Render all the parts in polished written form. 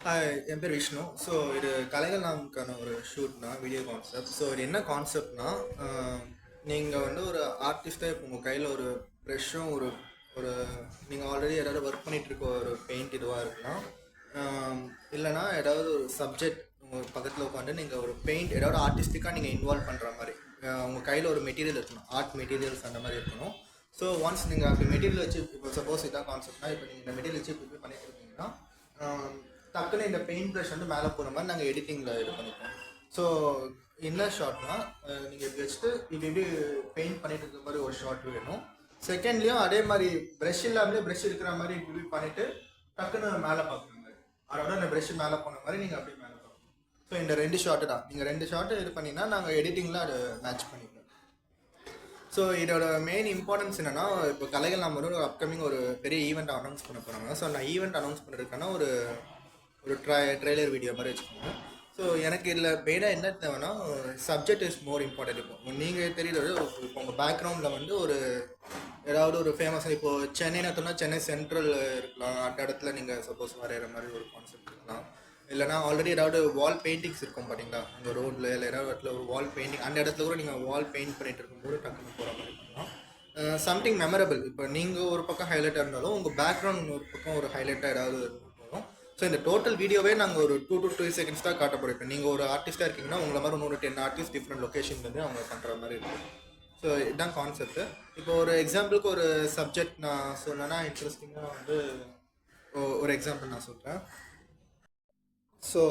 Hi, என் பேர் Vishnu. So இது கலைகள் நாமுக்கான ஒரு ஷூட்னா வீடியோ கான்செப்ட். ஸோ இது என்ன கான்செப்ட்னா, நீங்கள் வந்து ஒரு ஆர்டிஸ்ட்டாக இப்போ உங்கள் கையில் ஒரு ப்ரெஷ்ஷும் ஒரு ஒரு நீங்கள் ஆல்ரெடி ஏதாவது ஒர்க் பண்ணிகிட்டு இருக்க ஒரு பெயிண்ட் இதுவாக இருக்கலாம். இல்லைனா ஏதாவது ஒரு சப்ஜெக்ட் உங்கள் பக்கத்தில் உட்காந்து நீங்கள் ஒரு பெயிண்ட் ஏதாவது ஆர்டிஸ்டிக்காக நீங்கள் இன்வால்வ் பண்ணுற மாதிரி உங்கள் கையில் ஒரு மெட்டீரியல் இருக்கணும், ஆர்ட் மெட்டீரியல்ஸ் அந்த மாதிரி இருக்கணும். ஸோ ஒன்ஸ் நீங்கள் அப்படி மெட்டீரியல் வச்சு இப்போ சப்போஸ் இதான் கான்செப்ட்னா, இப்போ நீங்கள் இந்த மெட்டீரியல் வச்சு ப்ரிப்பேர் பண்ணிட்டு இருக்கீங்கன்னா டக்குன்னு இந்த பெயிண்ட் ப்ரஷ் வந்து மேலே போகிற மாதிரி நாங்கள் எடிட்டிங்கில் இது பண்ணிப்போம். ஸோ என்ன ஷார்ட்னா, நீங்கள் இப்படி வச்சுட்டு இப்படி பெயிண்ட் பண்ணிட்டு இருக்கிற மாதிரி ஒரு ஷார்ட் வேணும். செகண்ட்லேயும் அதே மாதிரி ப்ரெஷ் இல்லாமலே ப்ரெஷ் இருக்கிற மாதிரி இப்படி பண்ணிவிட்டு டக்குன்னு மேலே பார்க்குற மாதிரி, அதோட அந்த ப்ரெஷ் மேலே போன மாதிரி நீங்கள் அப்படியே மேலே பார்க்கணும். ஸோ இந்த 2 ஷார்ட்டு தான். நீங்கள் 2 ஷார்ட்டு இது பண்ணிங்கன்னா நாங்கள் எடிட்டிங்கில் அதை மேட்ச் பண்ணிப்போம். ஸோ இதோட மெயின் இம்பார்ட்டன்ஸ் என்னென்னா, இப்போ கலைகள் நம்ம ஒரு அப்கமிங் ஒரு பெரிய ஈவெண்ட் அனௌன்ஸ் பண்ண போகிறாங்க. ஸோ நான் ஈவெண்ட் அனௌன்ஸ் பண்ணுறதுக்கான ஒரு ட்ரெய்லர் வீடியோ மாதிரி வச்சுக்கோங்க. ஸோ எனக்கு இதில் மெயினாக என்ன தேவைன்னா, சப்ஜெக்ட் இஸ் மோர் இம்பார்ட்டன்ட். இப்போ நீங்கள் தெரியல, இப்போ உங்கள் பேக்ரவுண்டில் வந்து ஒரு ஏதாவது ஒரு ஃபேமஸ், இப்போது சென்னைன்னு எடுத்தோம்னா சென்னை சென்ட்ரல் இருக்கலாம், அந்த இடத்துல நீங்கள் சப்போஸ் வரைகிற மாதிரி ஒரு கான்செப்ட் இருக்கலாம். இல்லைனா ஆல்ரெடி ஏதாவது வால் பெயிண்டிங்ஸ் இருக்கும் பார்த்தீங்களா, உங்கள் ரோட்டில் இல்லை ஏதாவது இடத்துல ஒரு வால் பெயிண்டிங், அந்த இடத்துல கூட நீங்கள் வால் பெயிண்ட் பண்ணிட்டு இருக்கும்போது டக்குன்னு போகிற மாதிரி பண்ணலாம். Something memorable. இப்போ நீங்கள் ஒரு பக்கம் ஹைலைட்டாக இருந்தாலும் உங்கள் பேக்ரவுண்ட் ஒரு பக்கம் ஒரு ஹைலைட்டாக ஏதாவது போகும். ஸோ இந்த டோட்டல் வீடியோவே நாங்கள் ஒரு 2 to 3 seconds தான் காட்டப்படும். இப்போ நீங்கள் ஒரு ஆர்டிஸ்ட்டாக இருக்கீங்கன்னா உங்களை மாதிரி இன்னொரு 10 ஆர்டிஸ்ட் டிஃப்ரெண்ட் லொக்கேஷன்லேருந்து அவங்க பண்ணுற மாதிரி இருக்கும். ஸோ இதுதான் கான்செப்ட்டு. இப்போ ஒரு எக்ஸாம்பிளுக்கு ஒரு சப்ஜெக்ட் நான் சொன்னேன்னா இன்ட்ரெஸ்டிங்காக வந்து ஒரு எக்ஸாம்பிள் நான் சொல்கிறேன். ஸோ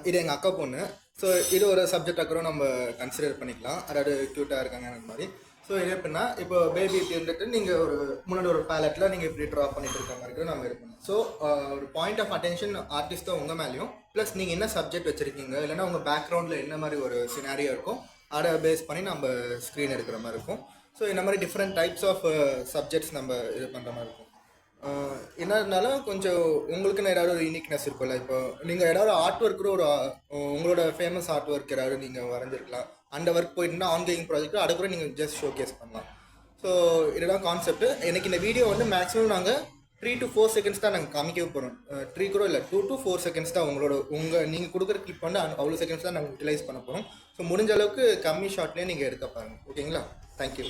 இது எங்கள் அக்கா பொண்ணு. ஸோ இது ஒரு சப்ஜெக்டாக கூட நம்ம கன்சிடர் பண்ணிக்கலாம், அதாவது க்யூட்டாக இருக்காங்க அந்த மாதிரி. ஸோ இது எப்படின்னா, இப்போ பேபி இருந்துட்டு நீங்கள் ஒரு முன்னாடி ஒரு பேலட்டில் நீங்கள் இப்படி ட்ரா பண்ணிட்டு இருக்க மாதிரி கூட நம்ம இருக்கணும். ஸோ ஒரு பாயிண்ட் ஆஃப் அட்டென்ஷன் ஆர்டிஸ்ட் தான் உங்கள் மேலேயும், ப்ளஸ் நீங்கள் என்ன சப்ஜெக்ட் வச்சுருக்கீங்க, இல்லைன்னா உங்கள் பேக்ரவுண்டில் என்ன மாதிரி ஒரு சினாரியோ இருக்கும், அதை பேஸ் பண்ணி நம்ம ஸ்க்ரீன் எடுக்கிற மாதிரி இருக்கும். ஸோ இந்த மாதிரி டிஃப்ரெண்ட் டைப்ஸ் ஆஃப் சப்ஜெக்ட்ஸ் நம்ம இது பண்ணுற மாதிரி இருக்கும். என்ன இருந்தாலும் கொஞ்சம் உங்களுக்குன்னு ஏதாவது ஒரு யூனிக்னஸ் இருக்கும்ல. இப்போ நீங்கள் ஏதாவது ஆர்ட் ஒர்க் கூட ஒரு உங்களோட ஃபேமஸ் ஆர்ட் ஒர்க் ஏதாவது நீங்கள் வரைஞ்சிருக்கலாம். அந்த ஒர்க் போயிட்டுனா ஆன்கோயிங் ப்ராஜெக்ட், அதை கூட நீங்கள் ஜஸ்ட் ஷோ கேஸ் பண்ணலாம். ஸோ இதுதான் கான்செப்ட். எனக்கு இந்த வீடியோ வந்து மேக்ஸிமம் நாங்கள் 3 to 4 seconds தான் நாங்கள் காமிக்க போகிறோம். 3 கூட இல்லை, 2 to 4 seconds தான் நீங்கள் கொடுக்குற கிளிப் வந்து அவ்வளோ செகண்ட்ஸ் தான் நாங்கள் யூட்டிலைஸ் பண்ண போகிறோம். ஸோ முடிஞ்ச அளவுக்கு கம்மி ஷார்ட்லேயே நீங்கள் எடுக்க பாருங்கள். ஓகேங்களா? தேங்க்யூ.